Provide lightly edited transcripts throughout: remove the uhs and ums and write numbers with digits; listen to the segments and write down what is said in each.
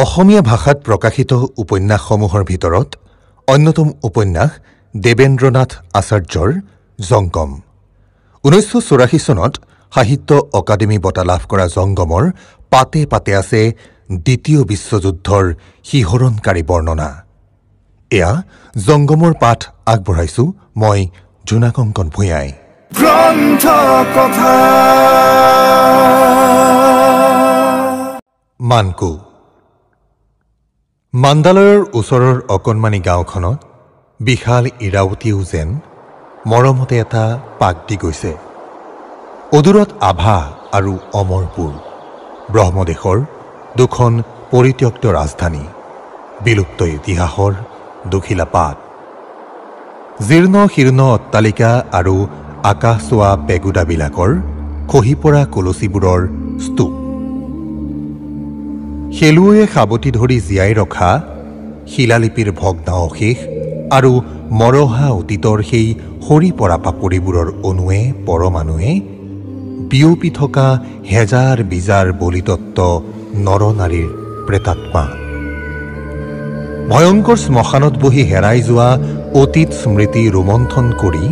অসমীয়া ভাষাত প্ৰকাশিত উপন্যাসসমূহৰ ভিতৰত অন্যতম উপন্যাস দেবেন্দ্ৰনাথ আচাৰ্যৰ জংগম। 1984 চনত সাহিত্য অকাডেমি বঁটা লাভ কৰা জংগমৰ পাতে পাতে আছে দ্বিতীয় বিশ্বযুদ্ধৰ শিহৰণকাৰী বৰ্ণনা। এয়া জংগমৰ পাঠ আগবঢ়াইছো মই জোনাকংকন ভূঞাই। মানকু। মাণ্ডালয়ৰ ওচৰৰ অকণমানি গাঁওখনত বিশাল ইৰাৱতীও যেন মৰমতে এটা পাক দি গৈছে। অদূৰত আভা আৰু অমৰপুৰ, ব্ৰহ্মদেশৰ দুখন পৰিত্যক্ত ৰাজধানী, বিলুপ্ত ইতিহাসৰ দুখিলা পাত, জীৰ্ণ শীৰ্ণ অট্টালিকা আৰু আকাশ চোৱা পেগুদাবিলাকৰ খহি পৰা কলচীবোৰৰ স্তূপ, খেলুৱৈয়ে সাৱটি ধৰি জীয়াই ৰখা শিলালিপিৰ ভগ্নাৱশেষ আৰু মৰহা অতীতৰ সেই সৰি পৰা পাপৰিবোৰৰ অনুৱে পৰমাণুৱে বিয়পি থকা হেজাৰ বিজাৰ বলিতত্ব নৰনাৰীৰ প্ৰেতাত্মা। ভয়ংকৰ শ্মশানত বহি হেৰাই যোৱা অতীত স্মৃতি ৰোমন্থন কৰি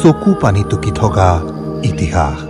চকু পানী টুকি থকা ইতিহাস।